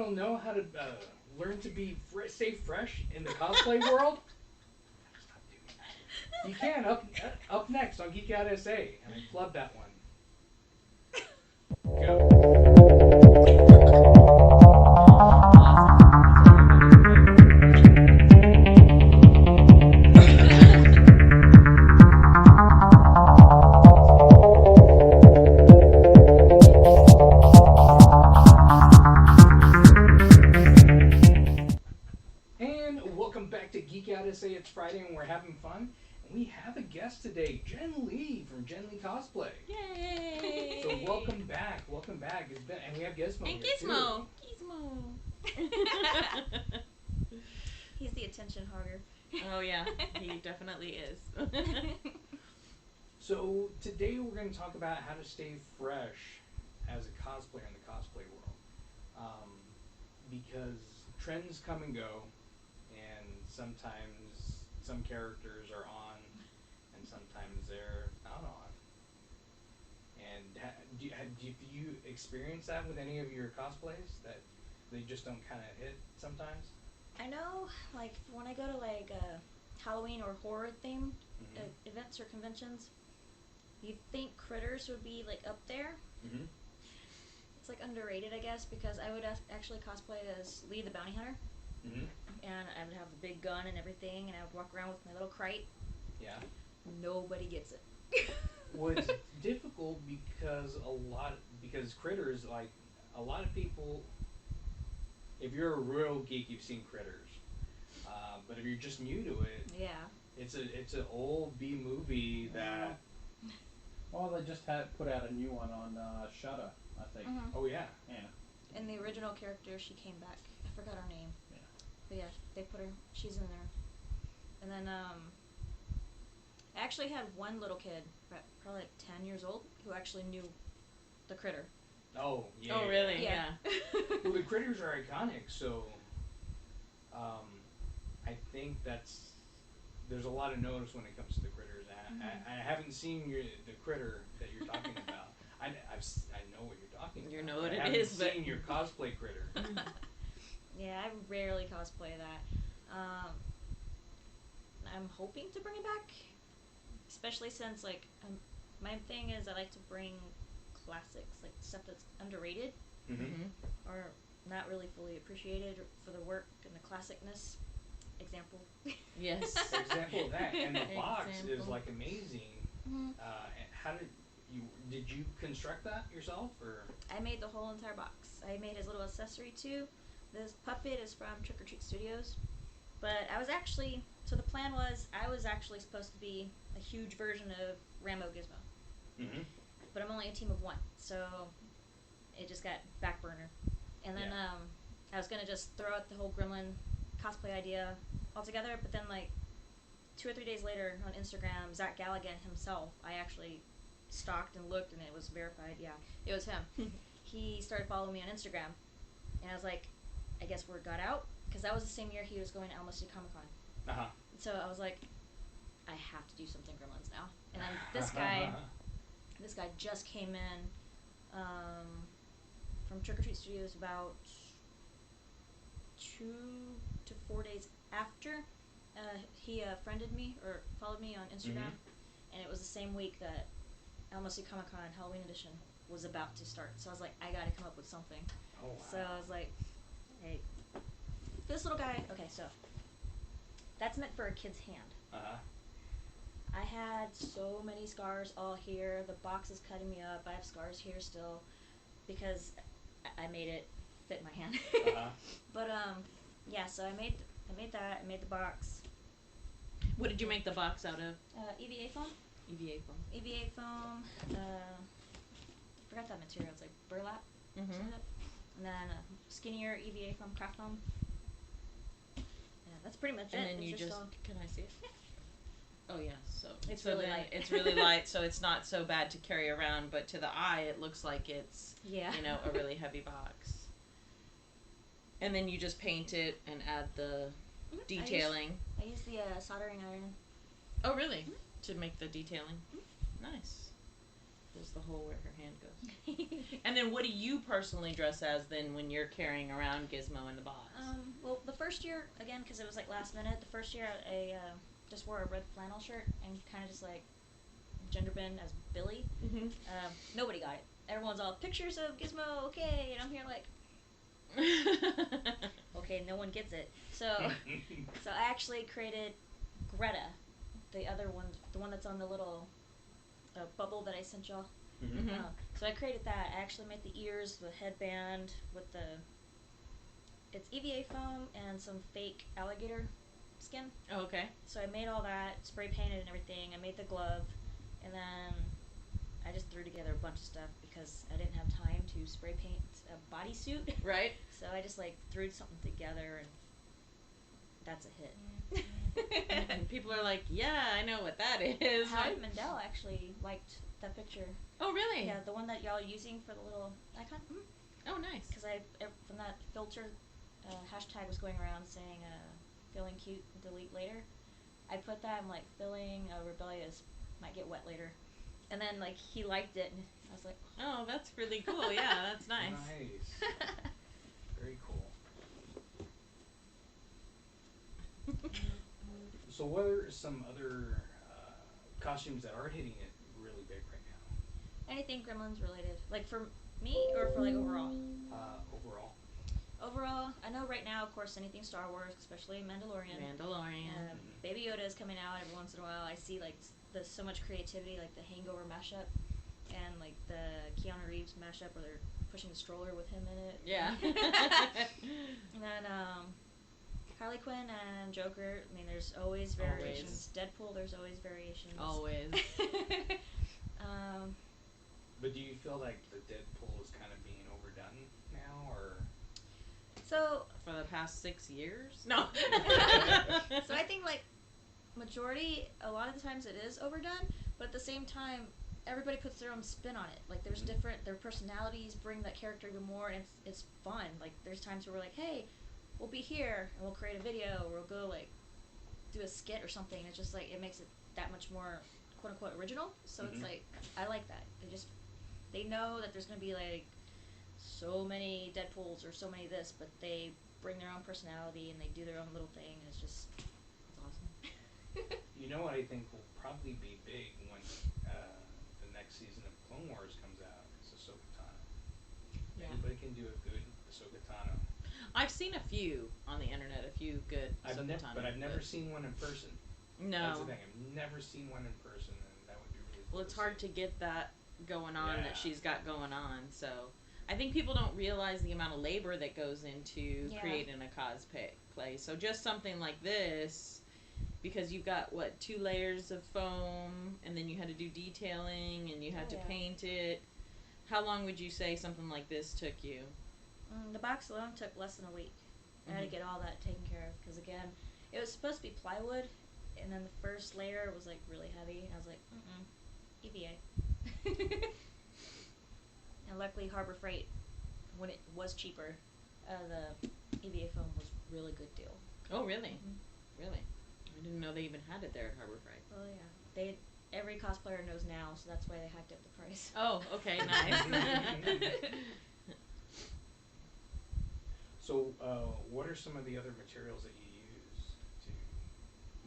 don't know how to learn to be stay fresh in the cosplay world, stop doing that. You can up next on Geek Out SA, and I flubbed that one. Go. And welcome back to Geek Out SA. It's Friday and we're having fun. And we have a guest today, Jenn Lee from Jenn Lee Cosplay. Yay! So welcome back. Welcome back. And we have Gizmo And here Gizmo. too. Gizmo. He's the attention hogger. Oh yeah, he definitely is. So today we're going to talk about how to stay fresh as a cosplayer in the cosplay world. Because trends come and go, and sometimes some characters are on, and sometimes they're not on. And do you experience that with any of your cosplays, that they just don't kind of hit sometimes? I know, like, when I go to, like, Halloween or horror theme events or conventions, you'd think Critters would be, like, up there. Mm-hmm. It's, like, underrated, I guess, because I would actually cosplay as Lee the Bounty Hunter. Mm-hmm. And I would have the big gun and everything, and I would walk around with my little crate. Yeah. Nobody gets it. Well, it's difficult because Critters, like, a lot of people, if you're a real geek, you've seen Critters. But if you're just new to it, Yeah. it's an old B movie that. Well, they just put out a new one on Shudder, I think. Mm-hmm. Oh yeah. Yeah. And the original character, she came back. I forgot her name. Yeah. But yeah, they put her. She's in there. And then I actually had one little kid, probably like 10 years old, who actually knew the critter. Oh yeah. Oh really? Yeah. Well, the Critters are iconic, so I think there's a lot of notice when it comes to the Critters. I haven't seen the critter that you're talking about. I know what you're talking about. You know what I it haven't is, but seen your cosplay critter. Yeah, I rarely cosplay that. I'm hoping to bring it back, especially since like my thing is I like to bring classics, like stuff that's underrated or not really fully appreciated for the work and the classicness. Example. Yes. Example of that, and the box is Example. like amazing. Mhm. And how did you construct that yourself, or? I made the whole entire box. I made his little accessory too. This puppet is from Trick or Treat Studios. But the plan was I was actually supposed to be a huge version of Rambo Gizmo. Mm-hmm. But I'm only a team of one, so it just got back burner. And then I was gonna just throw out the whole Gremlin cosplay idea altogether, but then like 2 or 3 days later on Instagram, Zach Galligan himself, I actually stalked and looked and it was verified. Yeah, it was him. He started following me on Instagram, and I was like, I guess word got out, because that was the same year he was going to Elm City Comic Con. Uh-huh. So I was like, I have to do something Gremlins now. And then this guy just came in from Trick or Treat Studios about 2 to 4 days after. He friended me or followed me on Instagram, and it was the same week that Elm City Comic Con Halloween edition was about to start. So I was like, I gotta come up with something. Oh wow. So I was like, hey, this little guy. Okay, so that's meant for a kid's hand. Uh-huh. I had so many scars all here. The box is cutting me up. I have scars here still because I made it fit my hand. Uh-huh. But yeah. So I made that. I made the box. What did you make the box out of? EVA foam. EVA foam. EVA foam. I forgot that material. It's like burlap. Mm-hmm. And then skinnier EVA foam, craft foam. Yeah, that's pretty much And it. then you It's just all... can I see it? Oh yeah, so It's so really then light. it's really light, so it's not so bad to carry around, but to the eye it looks like it's Yeah. a really heavy box. And then you just paint it and add the detailing. I use the soldering iron. Oh really? To make the detailing. Nice. Just the hole where her hand goes. And then what do you personally dress as then when you're carrying around Gizmo in the box? Well, the first year, again, because it was like last minute, the first year I just wore a red flannel shirt and kind of just like gender bend as Billy. Mm-hmm. Nobody got it. Everyone's all pictures of Gizmo, okay, and I'm here like, okay, no one gets it. So I actually created Greta, the other one, the one that's on the little bubble that I sent y'all. Mm-hmm. So I created that. I actually made the ears, the headband with it's EVA foam and some fake alligator skin. Oh, okay. So I made all that, spray painted and everything. I made the glove, and then I just threw together a bunch of stuff because I didn't have time to spray paint a bodysuit. Right. So I just like threw something together, and that's a hit. And people are like, yeah, I know what that is. Howie Mandel actually liked that picture. Oh, really? Yeah, the one that y'all are using for the little icon. Oh, nice. Because from that filter, hashtag was going around saying, feeling cute, delete later. I put that, I'm like, feeling rebellious, might get wet later. And then, like, he liked it, and I was like, oh, that's really cool. Yeah, that's nice. Nice. Very cool. So what are some other costumes that are hitting it really big right now? Anything Gremlins related. Like, for me, or for, like, overall? Overall. Overall, I know right now, of course, anything Star Wars, especially Mandalorian. Baby Yoda is coming out every once in a while. I see, like, there's so much creativity, like the Hangover mashup, and, like, the Keanu Reeves mashup where they're pushing the stroller with him in it. Yeah. And then, Harley Quinn and Joker, I mean, there's always variations. Deadpool, there's always variations. Always. But do you feel like the Deadpool is kind of being overdone now, or? So for the past 6 years? No. So I think like majority, a lot of the times it is overdone, but at the same time, everybody puts their own spin on it. Like there's different, their personalities bring that character even more, and it's fun. Like there's times where we're like, hey, we'll be here and we'll create a video, or we'll go like do a skit or something. It's just like it makes it that much more quote unquote original. So it's like I like that. They know that there's gonna be like so many Deadpools or so many this, but they bring their own personality and they do their own little thing, and it's awesome. You know what I think will probably be big when the next season of Clone Wars comes out is Ahsoka Tano. Yeah. Anybody can do a good Ahsoka Tano. I've seen a few on the internet, a few good Ahsoka Tano. But I've never seen one in person. No. That's the thing. I've never seen one in person, and that would be really cool. Well, it's hard to get that going on that she's got going on, so I think people don't realize the amount of labor that goes into creating a cosplay. So just something like this, because you've got, 2 layers of foam, and then you had to do detailing, and you had to paint it. How long would you say something like this took you? The box alone took less than a week. I had to get all that taken care of, because again, it was supposed to be plywood, and then the first layer was like really heavy, and I was like, EVA. And luckily Harbor Freight, when it was cheaper, the EVA foam was a really good deal. Oh, really? Really? I didn't know they even had it there at Harbor Freight. Oh, yeah. Every cosplayer knows now, so that's why they hiked up the price. Oh, okay, nice. So, what are some of the other materials that you use to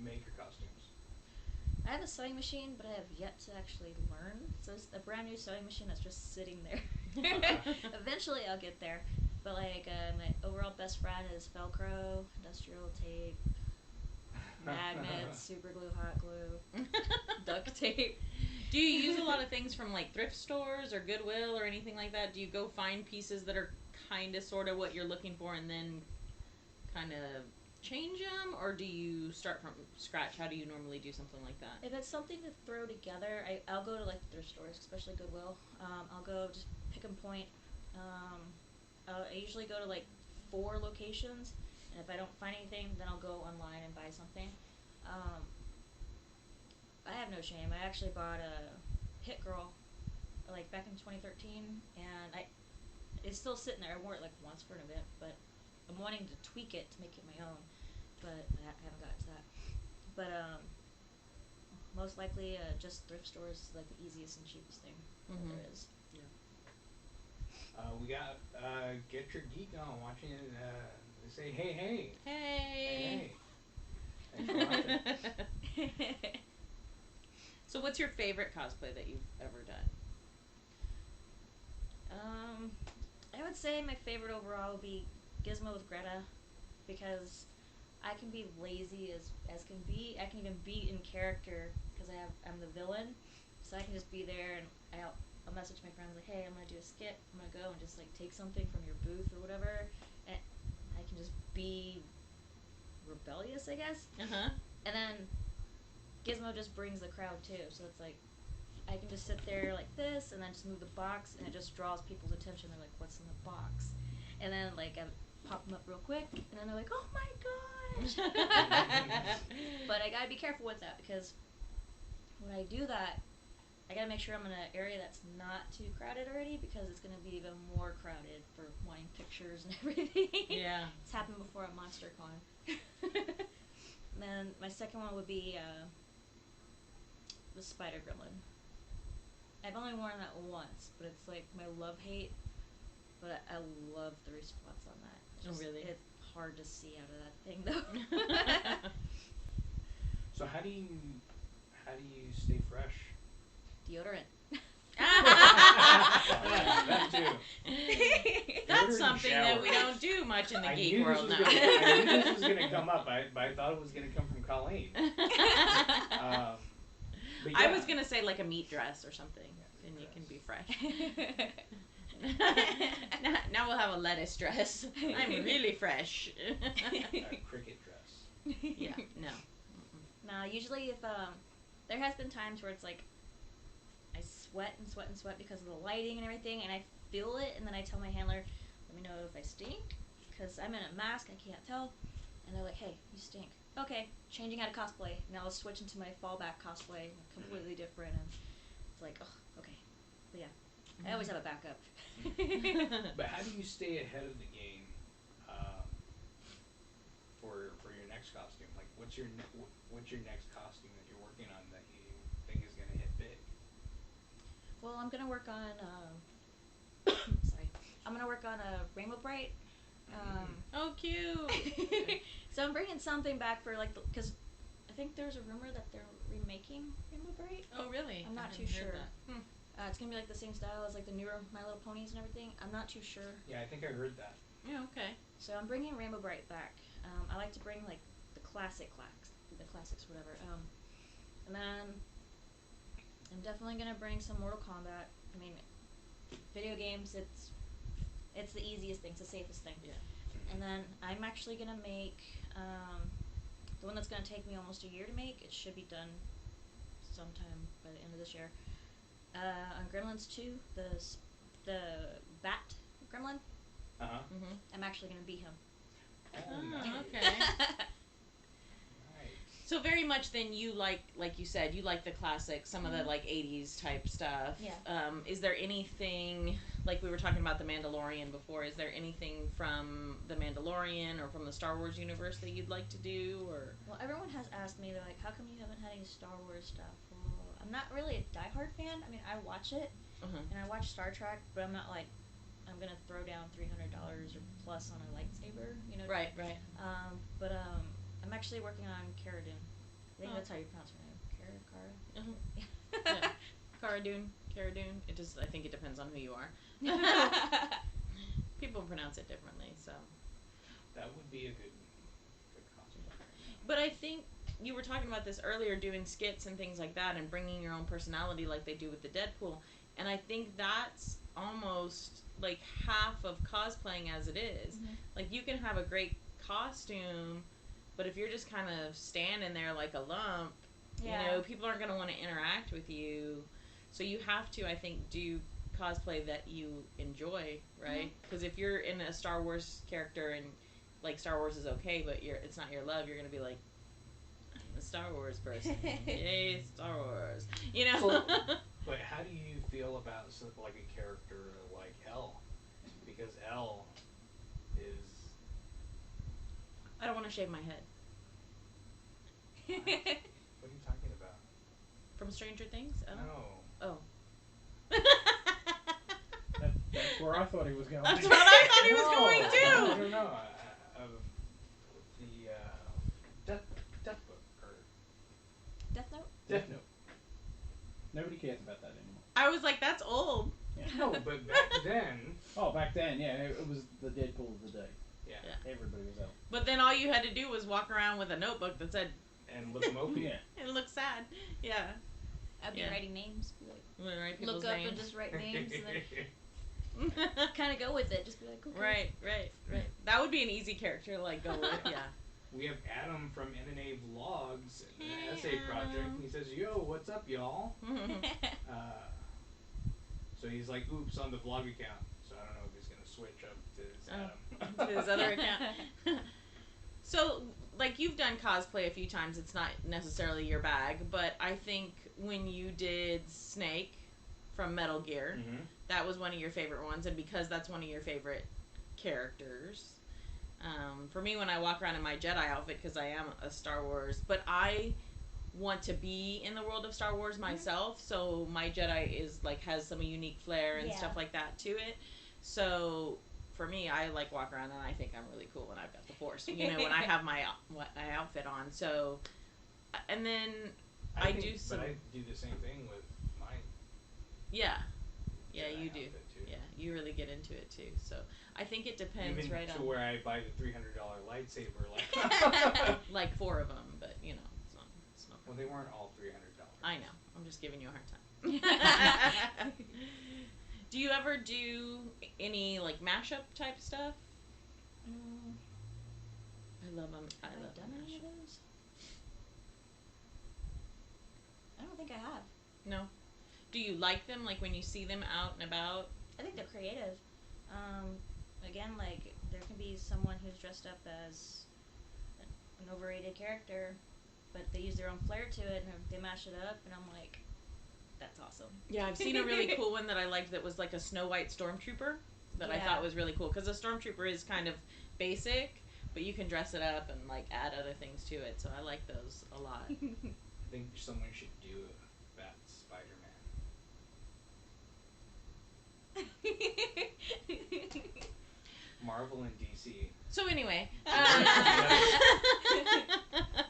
make your costumes? I have a sewing machine, but I have yet to actually learn. So it's a brand new sewing machine that's just sitting there. Eventually I'll get there. But like my overall best friend is Velcro, industrial tape, magnets, super glue, hot glue, duct tape. Do you use a lot of things from like thrift stores or Goodwill or anything like that? Do you go find pieces that are kind of sort of what you're looking for and then kind of change them, or do you start from scratch? How do you normally do something like that? If it's something to throw together, I'll go to like thrift stores, especially Goodwill. I'll go just pick and point. I usually go to like 4 locations, and if I don't find anything, then I'll go online and buy something. I have no shame. I actually bought a Hit Girl like back in 2013, and it's still sitting there. I wore it like once for an event, but I'm wanting to tweak it to make it my own, but I haven't got to that. But most likely just thrift stores is like the easiest and cheapest thing that there is. We got Get Your Geek on watching it. They say, hey, hey. Hey. Thanks for watching. So what's your favorite cosplay that you've ever done? I would say my favorite overall would be Gizmo with Greta, because I can be lazy as can be. I can even be in character because I'm the villain, so I can just be there and I'll message my friends like, hey, I'm gonna do a skit. I'm gonna go and just like take something from your booth or whatever, and I can just be rebellious, I guess. And then Gizmo just brings the crowd too, so it's like I can just sit there like this and then just move the box and it just draws people's attention. They're like, what's in the box? And then like I pop them up real quick and then they're like, oh my gosh. But I gotta be careful with that because when I do that, I gotta make sure I'm in an area that's not too crowded already, because it's gonna be even more crowded for wanting pictures and everything. Yeah. It's happened before at MonsterCon. And then my second one would be the Spider Gremlin. I've only worn that once, but it's like my love-hate. But I love the response on that. Oh, really? It's hard to see out of that thing, though. So how do you stay fresh? Deodorant. That too. That's something that we don't do much in the geek world now. I knew this was going to come up, but I thought it was going to come from Colleen. But yeah. I was gonna say like a meat dress or something, and you can be fresh. now we'll have a lettuce dress. I'm really fresh. A cricket dress. Yeah, no. No, usually if there has been times where it's like I sweat and sweat and sweat because of the lighting and everything, and I feel it, and then I tell my handler, let me know if I stink, because I'm in a mask, I can't tell, and they're like, hey, you stink. Okay, changing out of cosplay. Now I'll switch into my fallback cosplay, completely different, and it's like, oh, okay. But yeah, I always have a backup. But how do you stay ahead of the game for your next costume? Like, what's your next costume that you're working on that you think is gonna hit big? Well, I'm gonna work on. I'm gonna work on a Rainbow Bright. Oh, cute. So I'm bringing something back for like, because I think there's a rumor that they're remaking Rainbow Bright. Oh, really? I'm not too sure. It's gonna be like the same style as like the newer My Little Ponies and everything. I'm not too sure. Yeah, I think I heard that. Yeah, okay. So I'm bringing Rainbow Bright back. I like to bring like the classics, whatever. And then I'm definitely gonna bring some Mortal Kombat. I mean, video games, it's the easiest thing, it's the safest thing. Yeah. And then I'm actually gonna make the one that's gonna take me almost a year to make. It should be done sometime by the end of this year. On Gremlins 2, the Bat Gremlin. I'm actually gonna be him. Oh, okay. So very much then you like you said, you like the classics, some of the like 80s type stuff. Yeah. Is there anything, like we were talking about The Mandalorian before, is there anything from The Mandalorian or from the Star Wars universe that you'd like to do? Or Well, everyone has asked me, they're like, how come you haven't had any Star Wars stuff? Well, I'm not really a diehard fan. I mean, I watch it, and I watch Star Trek, but I'm not like, I'm gonna throw down $300 or plus on a lightsaber, you know? Right. But I'm actually working on Cara Dune. I think that's how you pronounce her name. Cara? Yeah. Cara Dune. It just, I think it depends on who you are. People pronounce it differently, so. That would be a good costume. But I think you were talking about this earlier, doing skits and things like that, and bringing your own personality like they do with the Deadpool. And I think that's almost like half of cosplaying as it is. Like, you can have a great costume, but if you're just kind of standing there like a lump, you know, people aren't going to want to interact with you. So you have to, I think, do cosplay that you enjoy, right? Because if you're in a Star Wars character and like Star Wars is okay, but it's not your love, you're going to be like, I'm a Star Wars person. Yay, Star Wars. You know? So, but how do you feel about like a character like Elle? Because Elle is... I don't want to shave my head. What are you talking about? from Stranger Things? No. Oh. That's where I thought he was going. That's what I thought he was No, going I to. don't know. The Death Book or Death Note? Death Note. Nobody cares about that anymore. I was like, that's old. Yeah. No, but back then. Oh, back then, yeah, it was the Deadpool of the day. Yeah. Everybody was out. But then all you had to do was walk around with a notebook that said, And look mopey. Yeah. and look sad. Yeah. I'd be writing names. Be like, Write people's look up names. and just write names and then kind of go with it. Just be like, okay. Right. That would be an easy character to like go with. Yeah. We have Adam from NNA Vlogs, an Hey, essay project. Adam. And he says, "Yo, what's up, y'all?" So he's like, "Oops," on the vlog account. So I don't know if he's gonna switch up to his Adam. To his other account. So, like, you've done cosplay a few times. It's not necessarily your bag, but I think when you did Snake from Metal Gear, that was one of your favorite ones, and because that's one of your favorite characters. For me, when I walk around in my Jedi outfit, because I am a Star Wars, but I want to be in the world of Star Wars myself, so my Jedi is like has some unique flair and stuff like that to it. So for me, I like walk around and I think I'm really cool when I've got the Force, you know, when I have my outfit on. So, and then I do some. But I do the same thing with mine. Yeah, Jedi you do. outfit, too. Yeah, you really get into it too. So I think it depends, Even right? to on where I buy the $300 lightsaber, like. like 4 of them, but you know, it's not. Well, they weren't all $300. I know. I'm just giving you a hard time. Do you ever do any like mashup type stuff? I love them. Have I done any of those? I don't think I have. No. Do you like them? Like when you see them out and about? I think they're creative. Again, like there can be someone who's dressed up as an overrated character, but they use their own flair to it and they mash it up, and I'm like, that's awesome. Yeah, I've seen a really cool one that I liked that was like a Snow White Stormtrooper that I thought was really cool, because a Stormtrooper is kind of basic, but you can dress it up and like add other things to it, so I like those a lot. I think someone should do that Spider-Man. Marvel and DC. So anyway,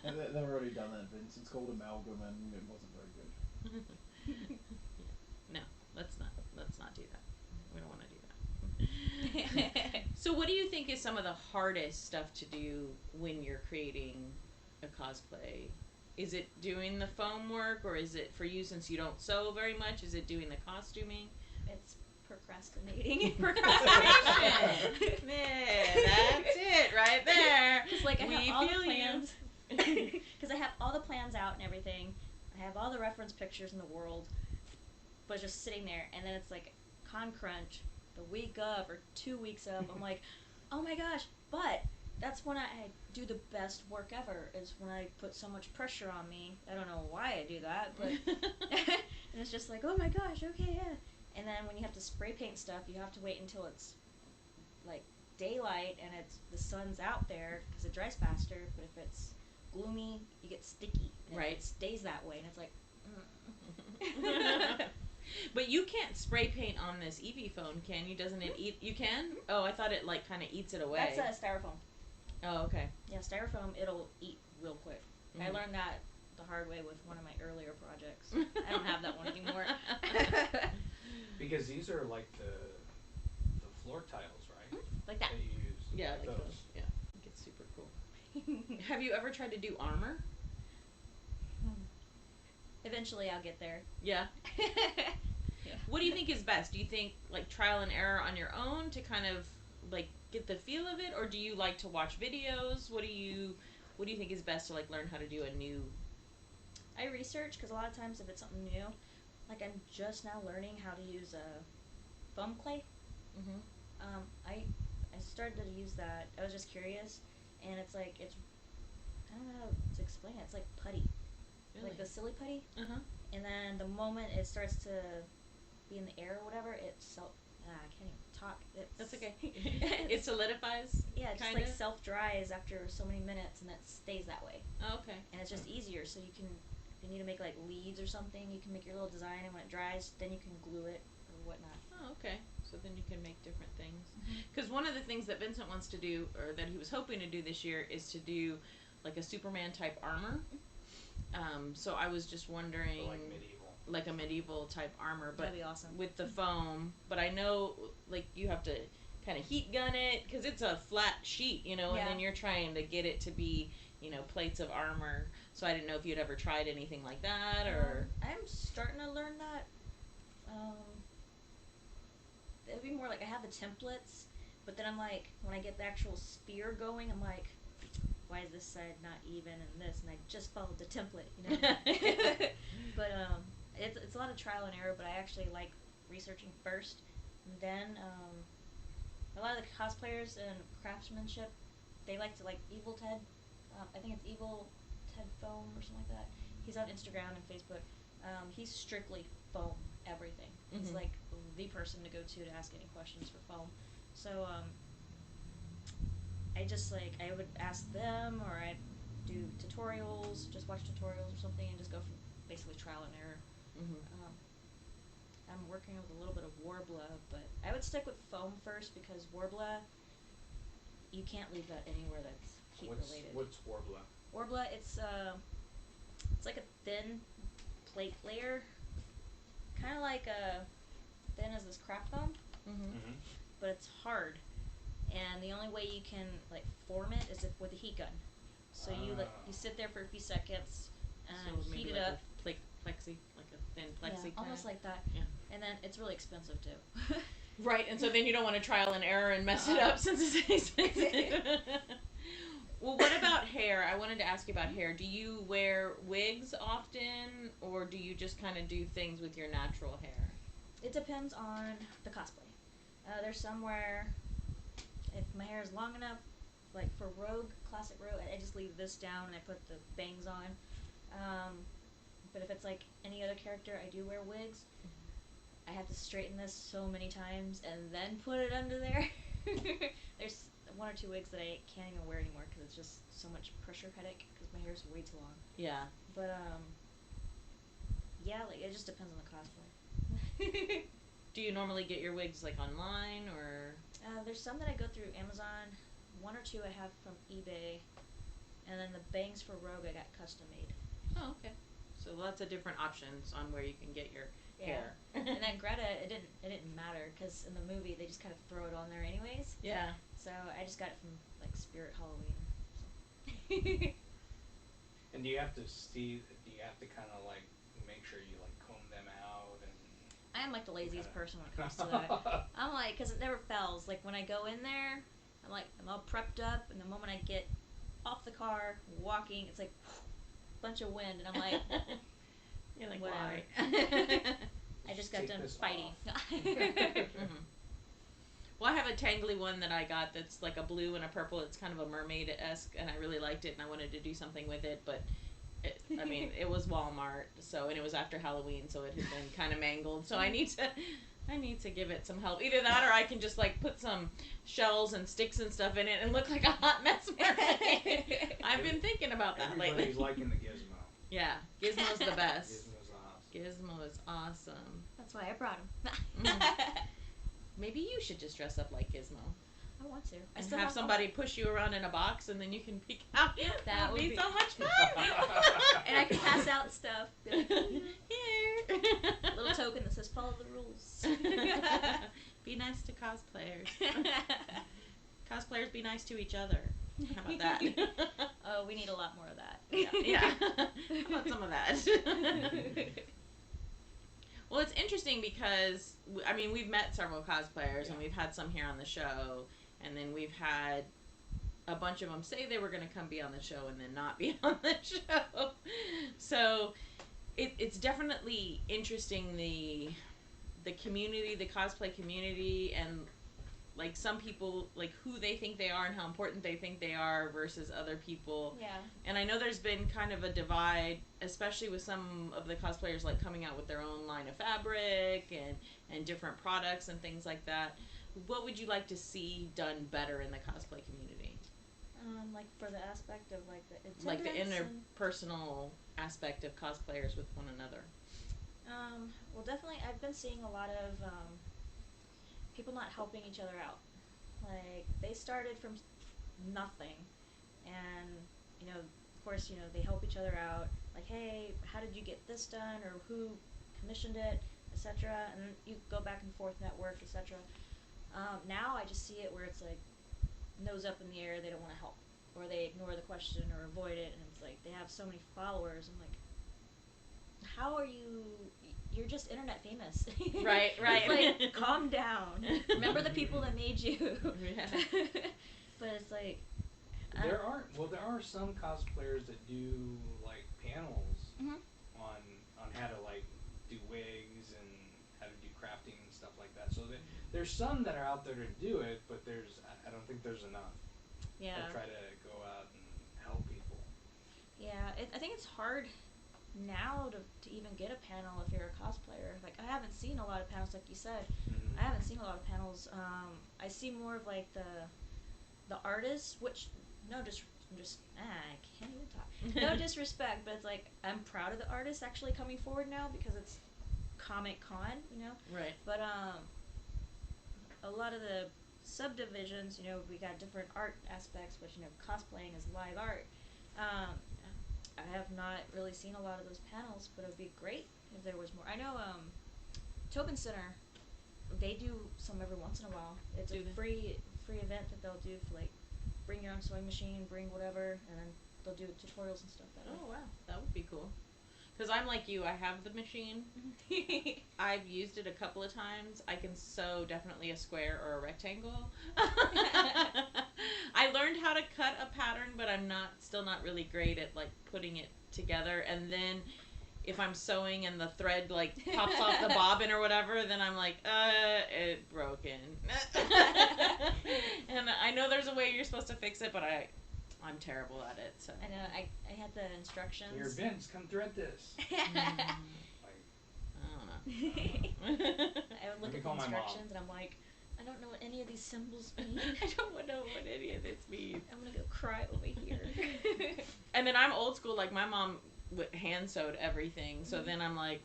They've already done that, Vince. It's called Amalgam, and it wasn't very good. No, let's not do that. We don't want to do that. So what do you think is some of the hardest stuff to do when you're creating a cosplay? Is it doing the foam work, or is it, for you, since you don't sew very much, is it doing the costuming? It's procrastinating. Procrastination. Yeah, that's it right there. Because like I We have all the feel you. plans. Because I have all the plans out and everything. I have all the reference pictures in the world, but it's just sitting there. And then it's like con crunch, the week of or 2 weeks of. I'm like, oh my gosh! But that's when I do the best work ever. Is when I put so much pressure on me. I don't know why I do that, but and it's just like, oh my gosh, okay, yeah. And then when you have to spray paint stuff, you have to wait until it's like daylight and it's the sun's out there because it dries faster. But if it's gloomy, you get sticky. And Right. It stays that way, and it's like. But you can't spray paint on this Eevee phone, can you? Doesn't it eat? You can? Oh, I thought it like kind of eats it away. That's a styrofoam. Oh, okay. Yeah, styrofoam, it'll eat real quick. I Mhm. learned that the hard way with one of my earlier projects. I don't have that one anymore. Because these are like the floor tiles, right? Like that. That you use. Yeah, like those. Yeah, I think it's super cool. Have you ever tried to do armor? Eventually I'll get there. Yeah. Yeah. What do you think is best? Do you think like trial and error on your own to kind of like get the feel of it, or do you like to watch videos? What do you think is best to like learn how to do a new? I research because a lot of times if it's something new, like I'm just now learning how to use foam clay. Mm-hmm. I started to use that. I was just curious, and it's like I don't know how to explain it. It's like putty, Really? like the silly putty. Uh-huh. And then the moment it starts to be in the air or whatever, I can't even talk. That's okay. It solidifies. Yeah, it just kinda? like self dries after so many minutes, and it stays that way. Oh, okay. And it's just easier, so you can you need to make like leads or something, you can make your little design, and when it dries, then you can glue it or whatnot. Oh, okay. So then you can make different things. Because one of the things that Vincent wants to do, or that he was hoping to do this year, is to do like a Superman type armor. So I was just wondering, So like medieval, like a medieval type armor, but That'd be awesome. with the foam. But I know, like, you have to kind of heat gun it because it's a flat sheet, you know, Yeah. and then you're trying to get it to be, you know, plates of armor. So I didn't know if you'd ever tried anything like that, or I'm starting to learn that. It'd be more like I have the templates, but then I'm like, when I get the actual spear going, I'm like, why is this side not even and this? And I just followed the template, you know. But it's a lot of trial and error. But I actually like researching first, and then a lot of the cosplayers and craftsmanship, they like to like Evil Ted. I think it's Evil Ted Foam or something like that. He's on Instagram and Facebook. He's strictly foam everything. He's like the person to go to ask any questions for foam. So I just like, I would ask them, or I'd do tutorials, just watch tutorials or something, and just go from basically trial and error. I'm working with a little bit of Warbler, but I would stick with foam first because Warbler, you can't leave that anywhere that's heat related. What's Warbler? Warbler, it's like a thin plate layer, kind of like thin as this craft foam, but it's hard. And the only way you can like form it is with a heat gun. So you sit there for a few seconds and so heat it like up. a plexi, like a thin plexi. Yeah, almost like that. Yeah. And then it's really expensive too. Right, and so then you don't want to trial and error and mess it up since it's expensive. Well, what about hair? I wanted to ask you about hair. Do you wear wigs often, or do you just kind of do things with your natural hair? It depends on the cosplay. There's some where if my hair is long enough, like for Rogue, classic Rogue, I just leave this down and I put the bangs on. But if it's like any other character, I do wear wigs. I have to straighten this so many times and then put it under there. There's one or two wigs that I can't even wear anymore because it's just so much pressure headache because my hair's way too long. Yeah. But yeah, like it just depends on the cosplay. Do you normally get your wigs like online, or? There's some that I go through Amazon. One or two I have from eBay, and then the bangs for Rogue I got custom made. Oh, okay. So lots of different options on where you can get your hair. And then Greta, it didn't matter because in the movie they just kind of throw it on there anyways. Yeah. So I just got it from like Spirit Halloween. So. And do you have to kind of like make sure you like comb them out and? I am like the laziest person when it comes to that. I'm like, because it never fails. Like when I go in there, I'm all prepped up, and the moment I get off the car, walking, it's like bunch of wind, and I'm like, you're like, whatever. why? I just got done fighting. Well, I have a tangly one that I got that's like a blue and a purple. It's kind of a mermaid-esque, and I really liked it, and I wanted to do something with it, but it was Walmart, and it was after Halloween, so it had been kind of mangled. So I need to give it some help. Either that, or I can just like put some shells and sticks and stuff in it and look like a hot mess mermaid. I've been thinking about that lately. Everybody's liking the gizmo. Yeah, Gizmo's the best. Gizmo's awesome. Gizmo is awesome. That's why I brought him. Maybe you should just dress up like Gizmo. I want to. And have somebody push you around in a box, and then you can peek out. That would be so much fun. And I can pass out stuff. Be like, here. Little token that says follow the rules. Be nice to cosplayers. Cosplayers be nice to each other. How about that? Oh, we need a lot more of that. Yeah. How about some of that? Well, it's interesting because, I mean, we've met several cosplayers, and we've had some here on the show, and then we've had a bunch of them say they were going to come be on the show and then not be on the show. So it's definitely interesting, the community, the cosplay community, and like some people, like who they think they are and how important they think they are versus other people. Yeah. And I know there's been kind of a divide, especially with some of the cosplayers like coming out with their own line of fabric and different products and things like that. What would you like to see done better in the cosplay community? Like for the aspect of like the like the attendance interpersonal aspect of cosplayers with one another? Well, definitely, I've been seeing a lot of people not helping each other out. Like, they started from nothing, and, of course, they help each other out. Like, hey, how did you get this done, or who commissioned it, etc. And you go back and forth, network, etc. Now I just see it where it's like nose up in the air, they don't want to help, or they ignore the question or avoid it, and it's like they have so many followers. I'm like, how are you? You're just internet famous. Right. It's like, calm down. Remember the people that made you. Yeah. But it's like, there are some cosplayers that do like panels Mhm. on how to like do wigs and how to do crafting and stuff like that. So there's some that are out there to do it, but I don't think there's enough yeah, that try to go out and help people. yeah. I think it's hard now to even get a panel if you're a cosplayer. Like, I haven't seen a lot of panels, like you said. Mm-hmm. I haven't seen a lot of panels. I see more of like the artists, which I can't even talk. No disrespect, but it's like I'm proud of the artists actually coming forward now because it's Comic Con, Right. But a lot of the subdivisions, we got different art aspects, which cosplaying is live art. I have not really seen a lot of those panels, but it would be great if there was more. I know Tobin Center, they do some every once in a while. It's a free event that they'll do for like bring your own sewing machine, bring whatever, and then they'll do tutorials and stuff that way. Oh wow, that would be cool. Because I'm like you, I have the machine. I've used it a couple of times. I can sew definitely a square or a rectangle. I learned how to cut a pattern, but I'm still not really great at like putting it together. And then if I'm sewing and the thread like pops off the bobbin or whatever, then I'm like, it's broken. And I know there's a way you're supposed to fix it, but I'm terrible at it. So I know. I had the instructions. Here, Vince, come thread this. I don't know. I would look at the instructions and I'm like, I don't know what any of these symbols mean. I don't know what any of this means. I'm gonna go cry over here. And then I'm old school. Like my mom hand sewed everything, so then I'm like,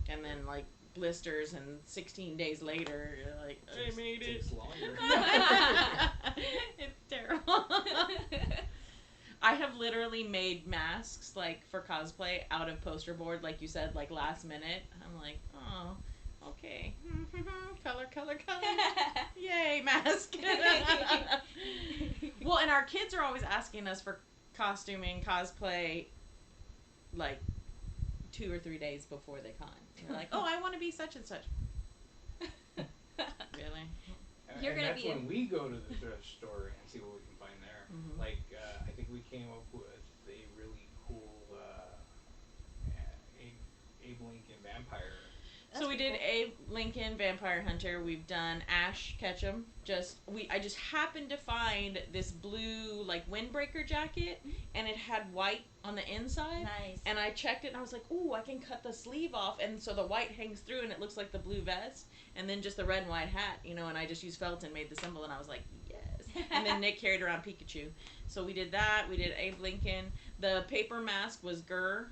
and then like blisters, and 16 days later, you're like, I made it. Takes longer. It's terrible. I have literally made masks like for cosplay out of poster board, like you said, like last minute. I'm like, oh, okay, color, yay, mask. Well, and our kids are always asking us for costuming, cosplay, like 2 or 3 days before they con. They're like, oh, I want to be such and such. Really? You're and gonna that's be when we go to the thrift store and see what we can find there. Mm-hmm. Like, I think we came up with a really cool Abe Lincoln vampire. So we did Abe Lincoln Vampire Hunter. We've done Ash Ketchum. I just happened to find this blue like windbreaker jacket, and it had white on the inside. Nice. And I checked it, and I was like, "Ooh, I can cut the sleeve off," and so the white hangs through, and it looks like the blue vest, and then just the red and white hat, And I just used felt and made the symbol, and I was like, "Yes." And then Nick carried around Pikachu, so we did that. We did Abe Lincoln. The paper mask was Gurr,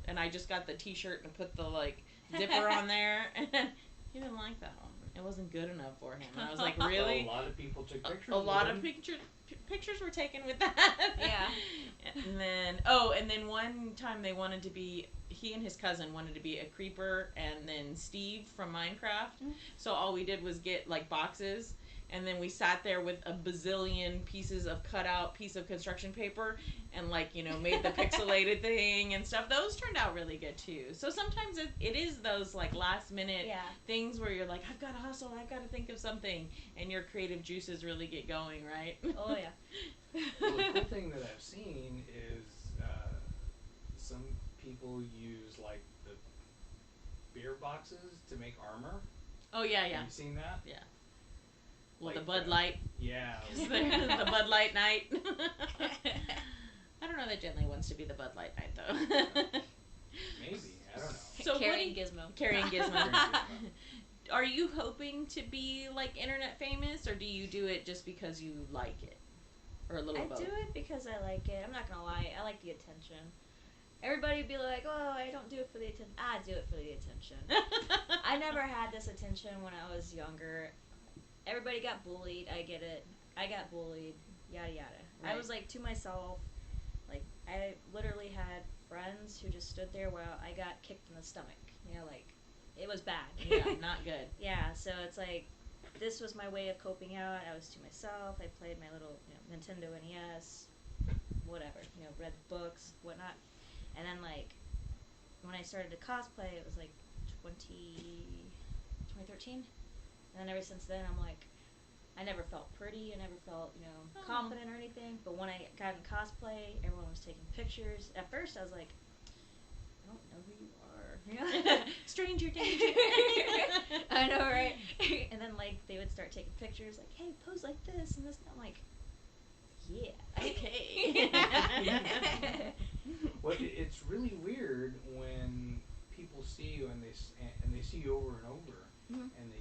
and I just got the T-shirt and put the like zipper on there, and he didn't like that one. It wasn't good enough for him. And I was like, really? A lot of people took pictures. A lot of pictures were taken with that. Yeah. And then one time he and his cousin wanted to be a creeper, and then Steve from Minecraft. Mm. So all we did was get like boxes, and then we sat there with a bazillion pieces of cutout piece of construction paper, and made the pixelated thing and stuff. Those turned out really good too. So sometimes it is those like last minute things where you're like, I've got to hustle, I've got to think of something, and your creative juices really get going, right? Oh yeah. Well, the cool thing that I've seen is some people use like the beer boxes to make armor. Oh yeah. Have you seen that? Yeah. Well, Like, the Bud Light. Yeah. The Bud Light night. I don't know that Jenn Lee wants to be the Bud Light night though. Maybe, I don't know. So Carrying Gizmo. Carrying Gizmo. Are you hoping to be like internet famous, or do you do it just because you like it? Or a little I of both? do it because I like it. I'm not gonna lie. I like the attention. Everybody would be like, "Oh, I don't do it for the attention." I do it for the attention. I never had this attention when I was younger. Everybody got bullied. I get it. I got bullied. Yada yada. Right. I was like to myself, like I literally had friends who just stood there while I got kicked in the stomach. You know, like it was bad. Yeah, not good. Yeah, so it's like this was my way of coping out. I was to myself. I played my little Nintendo NES, whatever, read books, whatnot. And then like when I started to cosplay, it was like 2013. And then ever since then, I'm like, I never felt pretty. I never felt, confident or anything. But when I got in cosplay, everyone was taking pictures. At first, I was like, I don't know who you are. Stranger danger. I know, right? And then, like, they would start taking pictures, like, hey, pose like this and this. And I'm like, yeah. Okay. Well, it's really weird when people see you and they see you over and over, Mm-hmm. and they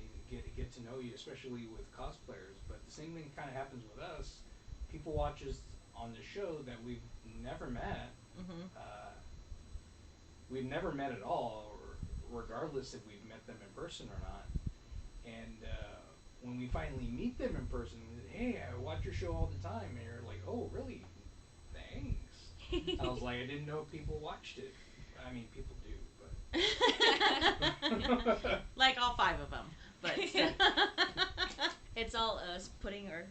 get to know you, especially with cosplayers. But the same thing kind of happens with us. People watch us on the show that we've never met. Mm-hmm. We've never met at all, regardless if we've met them in person or not. And when we finally meet them in person, hey, I watch your show all the time, and you're like, oh, really? Thanks. I was like, I didn't know people watched it. I mean, people do, but Like all 5 of them, but It's all us putting our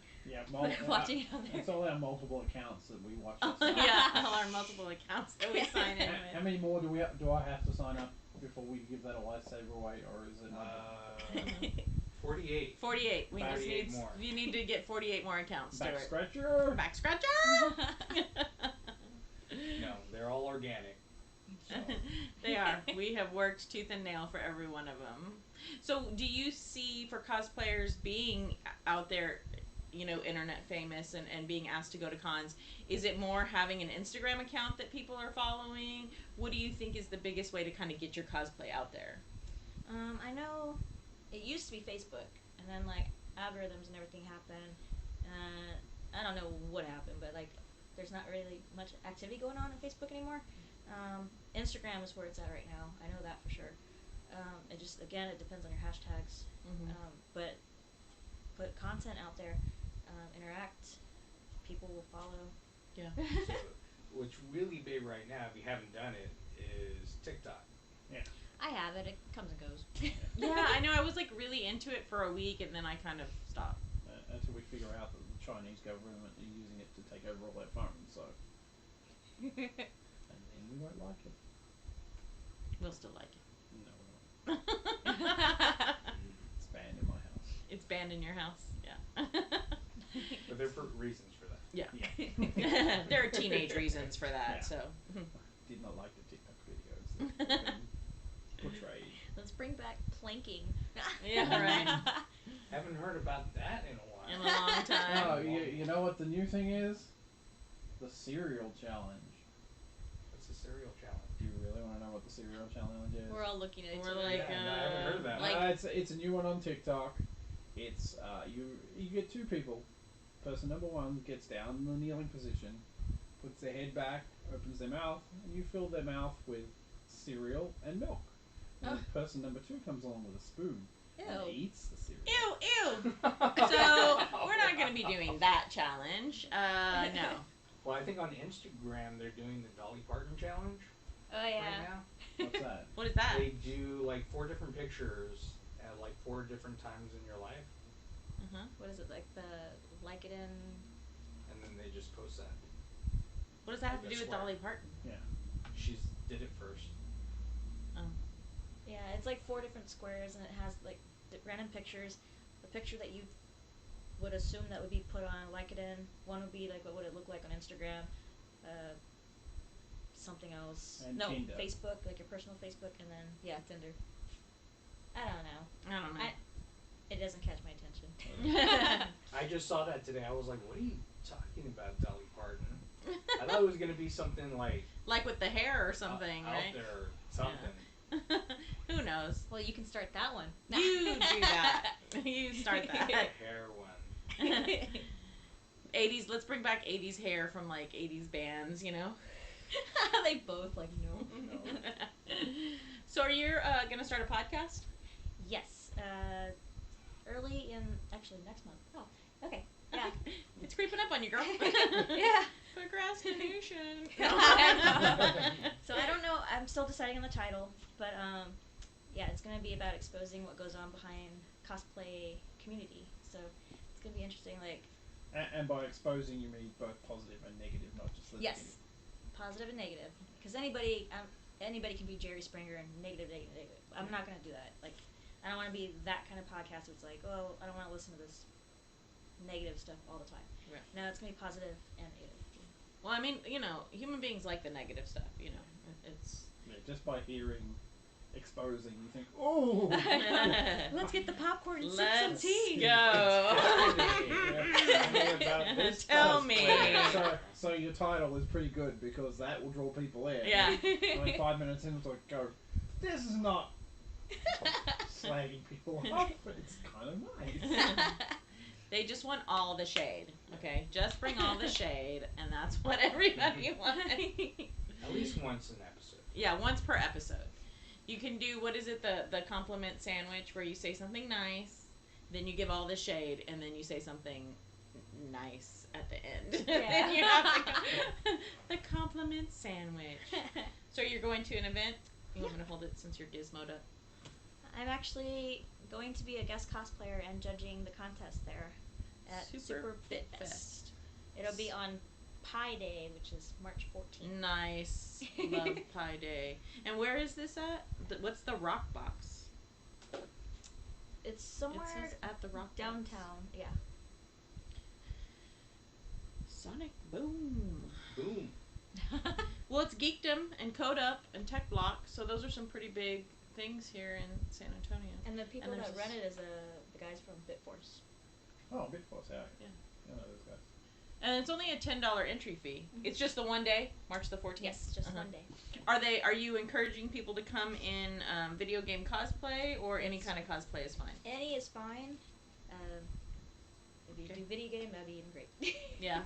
watching it on there. It's all our multiple accounts that we watch. Yeah, all our multiple accounts that we sign in How with. many more do I have to sign up before we give that a lightsaber away, or is it like 48. 48. We just 48 need more. You need to get 48 more accounts. back Stuart. scratcher? Back scratcher. No, they're all organic. So. They are. We have worked tooth and nail for every one of them. So, do you see for cosplayers being out there, internet famous and being asked to go to cons, is it more having an Instagram account that people are following? What do you think is the biggest way to kind of get your cosplay out there? I know it used to be Facebook, and then like algorithms and everything happened. I don't know what happened, but like there's not really much activity going on Facebook anymore. Instagram is where it's at right now. I know that for sure. It just it depends on your hashtags. Mm-hmm. But put content out there, interact, people will follow. Yeah. So, what's really big right now, if you haven't done it, is TikTok. Yeah. I have it. It comes and goes. Yeah, I know. I was like really into it for a week, and then I kind of stopped. Until we figure out that the Chinese government are using it to take over all their phones, so. And then we won't like it. We'll still like it. No, we won't. It's banned in my house. It's banned in your house. Yeah. But there are reasons for that. Yeah. Yeah. There are teenage reasons for that. Yeah. So. Did not like the TikTok videos that have been portrayed. Let's bring back planking. Yeah, right. Haven't heard about that in a while. In a long time. Oh, you know what the new thing is? The cereal challenge. What's the cereal challenge? Do you really want to know what the cereal challenge is? We're all looking at each We're other. like, Yeah, no, I haven't heard of that. like- it's a new one on TikTok. It's you get 2 people. Person number 1 gets down in the kneeling position, puts their head back, opens their mouth, and you fill their mouth with cereal and milk. And person number 2 comes along with a spoon and Ew. eats the cereal. Ew. So we're not going to be doing that challenge. No. Well, I think on Instagram they're doing the Dolly Parton challenge Oh yeah. right now. What's that? What is that? They do like 4 different pictures at like 4 different times in your life, Uh-huh. What is it like the like it in? and then they just post that. What does that have to Like a do with square. Dolly Parton? She's did it first. Yeah, it's like 4 different squares, and it has like random pictures. The picture that you would assume that would be put on like it in. One would be like what would it look like on Instagram. Something else. And no, Tinder. Facebook, like your personal Facebook, and then Tinder. I don't know. I don't know. It doesn't catch my attention. I just saw that today. I was like, what are you talking about, Dolly Parton? I thought it was gonna be something like Like with the hair or something, out right? there or something. Who knows? Well, you can start that one. You do that. You start that. Hair one. 80s. Let's bring back 80s hair from like 80s bands. You know. They both like no. So are you gonna start a podcast? Yes. Early in actually next month. Oh, okay. Yeah. It's creeping up on you, girl. Yeah. Procrastination. So I don't know. I'm still deciding on the title, but yeah, it's gonna be about exposing what goes on behind cosplay community. So it's gonna be interesting. Like. And by exposing, you mean both positive and negative, not just the negative. Yes. Positive and negative. Because anybody can be Jerry Springer and negative. I'm not gonna do that. Like, I don't want to be that kind of podcast. It's like, oh, I don't want to listen to this negative stuff all the time. Right. No, it's gonna be positive and negative. Well, I mean, you know, human beings like the negative stuff. You know, it's. Yeah, just by hearing exposing, you think, oh. Let's get the popcorn and sip some tea. Go. Tell me. So your title is pretty good because that will draw people in. Yeah. Like 5 minutes in, it's like, go, this is not slagging people off, but it's kind of nice. They just want all the shade, okay? Just bring all the shade, and that's what everybody wants. At least once an episode. Yeah, once per episode. You can do, what is it, the compliment sandwich where you say something nice, then you give all the shade, and then you say something nice at the end. Yeah. Then you have the compliment sandwich. So you're going to an event? You want me to hold it since you're gizmoed up? I'm actually going to be a guest cosplayer and judging the contest there at Super Fit Fest. It'll be on Pi Day, which is March 14th. Nice. Love Pi Day. And where is this at? What's the Rock Box? It's somewhere It says at the Rock downtown. Box. Yeah. Sonic Boom. Boom. Well, it's Geekdom and Code Up and Tech Block, so those are some pretty big things here in San Antonio. And the people And that there's run it is the guys from Bitforce. Oh, Bitforce, yeah. Yeah. I know those guys. And it's only a $10 entry fee. Mhm. It's just the one day, March the 14th. Yes, just one day. Are you encouraging people to come in video game cosplay, or any kind of cosplay is fine? Any is fine. If you do video game, that'd be even great. Yeah.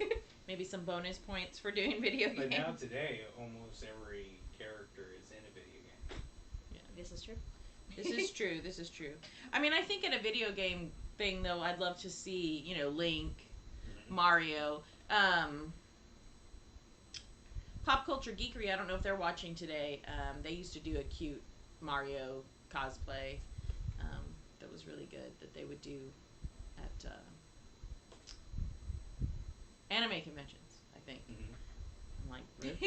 Maybe some bonus points for doing video games. But now today, almost every character is in a video game. Yeah. This is true. This is true. This is true. I mean, I think at a video game thing, though, I'd love to see, you know, Link, Mario, Pop Culture Geekery. I don't know if they're watching today. They used to do a cute Mario cosplay that was really good that they would do at anime conventions, I think. I'm like, It's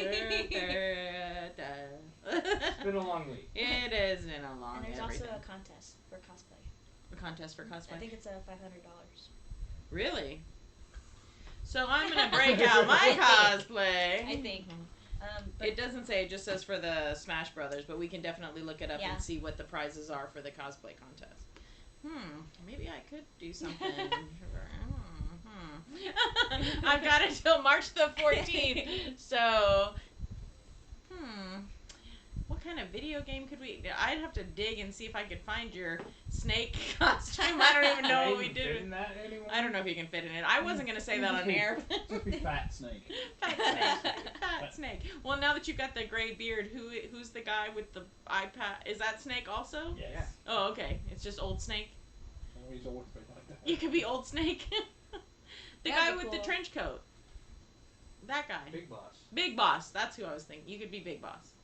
been a long week. It has been a long And there's everything. also a contest for cosplay. A contest for cosplay? I think it's $500. Really? So I'm going to break out my cosplay. I think. But It doesn't say, it just says for the Smash Brothers, but we can definitely look it up Yeah. and see what the prizes are for the cosplay contest. Maybe I could do something. I've got until March the 14th. So, what kind of video game could we... I'd have to dig and see if I could find your snake costume. I don't even know what we did. I don't know if you can fit in it. I wasn't going to say that on air. Just be Fat Snake. Fat snake. Fat snake. Well, now that you've got the gray beard, who's the guy with the iPad? Is that Snake also? Yes. Oh, okay. It's just Old Snake. He's always been like that. You could be Old Snake. The That'd guy be with the cool. trench coat. That guy. Big Boss. Big Boss. That's who I was thinking. You could be Big Boss.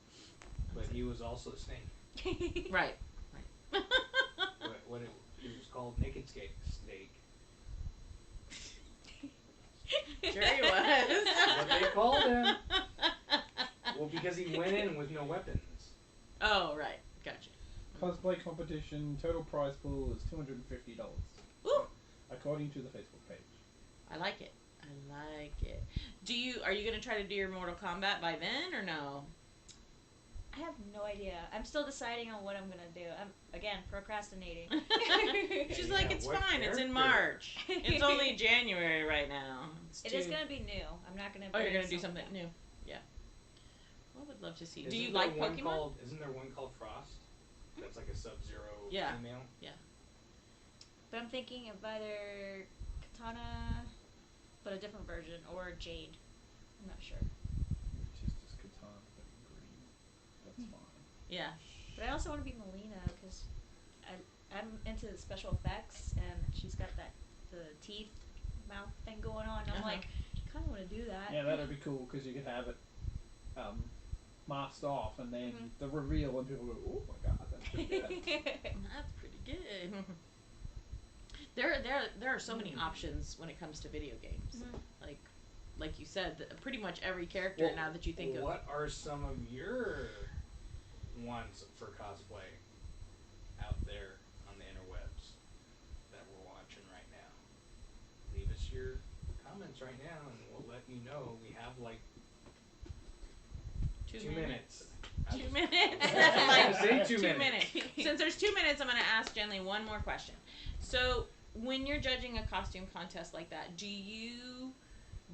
But he was also a snake. Right. What it was called Naked Snake. Sure he was. What they called him. Well, because he went in with no weapons. Oh, right. Gotcha. Cosplay competition, total prize pool is $250. Ooh. According to the Facebook page. I like it. I like it. Are you going to try to do your Mortal Kombat by then, or no? I have no idea. I'm still deciding on what I'm gonna do. I'm again procrastinating. She's Yeah, like, it's what fine. It's in character? March. It's only January right now. It is gonna be new. I'm not gonna. Oh, you're bring gonna do something new. Yeah. Well, I would love to see. Do you like Pokemon? Isn't there one called Frost? That's like a Sub-Zero Yeah. female. But I'm thinking of either Katana, but a different version, or Jade. I'm not sure. Which is just katana but in green. That's fine. Yeah. But I also want to be Melina because I'm into special effects, and she's got the teeth mouth thing going on. And I'm like, kind of want to do that. Yeah, that'd be cool because you could have it masked off, and then the reveal, and people go, "Oh my god, that's pretty good." That's pretty good. There are so many options when it comes to video games. Like you said, pretty much every character now that you think of. What are some of your ones for cosplay out there on the interwebs that we're watching right now? Leave us your comments right now, and we'll let you know. We have like 2 minutes. 2 minutes. I was gonna say 2 2 minutes. Since there's 2 minutes, I'm going to ask Jenn Lee one more question. So, when you're judging a costume contest like that, do you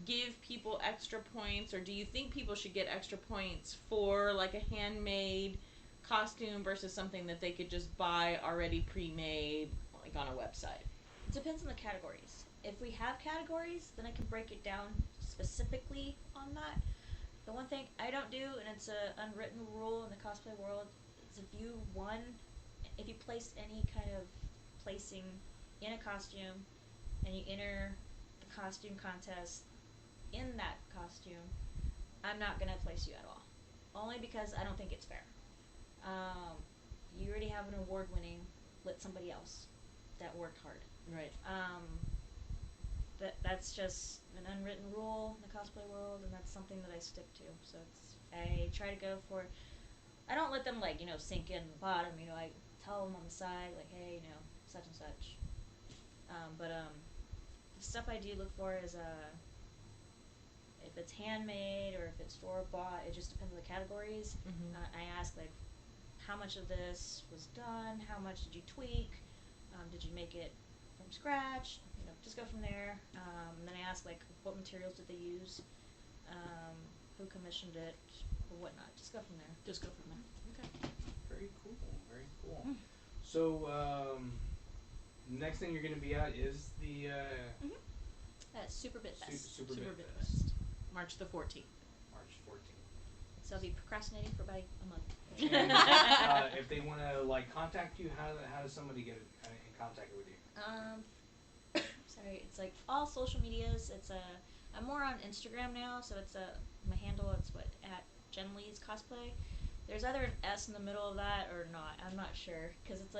give people extra points, or do you think people should get extra points for like a handmade costume versus something that they could just buy already pre-made, like on a website? It depends on the categories. If we have categories, then I can break it down specifically on that. The one thing I don't do, and it's an unwritten rule in the cosplay world, is if you place any kind of placing in a costume, and you enter the costume contest in that costume, I'm not going to place you at all. Only because I don't think it's fair. You already have an award winning, let somebody else that worked hard. Right. That's just an unwritten rule in the cosplay world, and that's something that I stick to. So I try to go for. I don't let them sink in the bottom. I tell them on the side hey, such and such. The stuff I do look for is if it's handmade or if it's store bought. It just depends on the categories. I ask how much of this was done? How much did you tweak? Did you make it from scratch? Just go from there. And then I ask what materials did they use? Who commissioned it? Or whatnot. Just go from there. Okay. Very cool. Very cool. So, next thing you're going to be at is the Super Bit Fest. Super Bit Fest. Fest. March the 14th. March 14th. So I'll be procrastinating for about a month. And, if they want to contact you, how does somebody get in contact with you? Sorry, it's all social medias. I'm more on Instagram now, so it's my handle. It's at Jenn Lee's Cosplay. There's either an S in the middle of that or not. I'm not sure because it's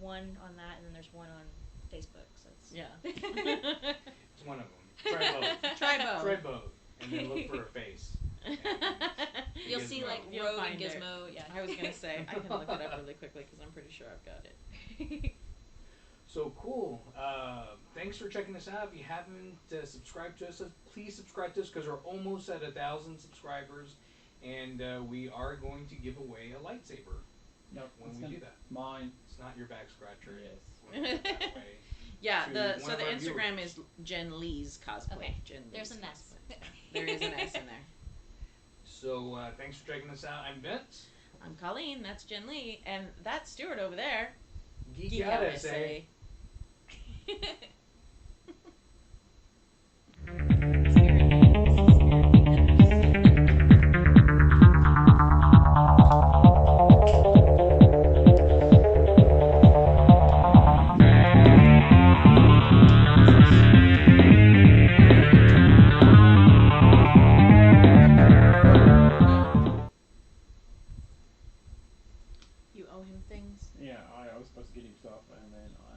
one on that, and then there's one on Facebook. So it's It's one of them. Try both, and then look for a face. You'll see Rogue and Gizmo. Yeah. I was gonna say I can look it up really quickly because I'm pretty sure I've got it. So cool. Thanks for checking us out. If you haven't subscribed to us, please subscribe to us because we're almost at 1,000 subscribers, and we are going to give away a lightsaber. Nope. When we do that. Mine. It's not your back scratcher. Yes. We'll give that away Yeah. to The one of our Instagram viewers. is Jenn Lee's Cosplay. Okay. Jenn There's Lee's an S. There is an S in there. So thanks for checking us out. I'm Vince. I'm Colleen. That's Jenn Lee, and that's Stuart over there. Geek out, SA. You owe him things. Yeah, I was supposed to get him stuff, and then I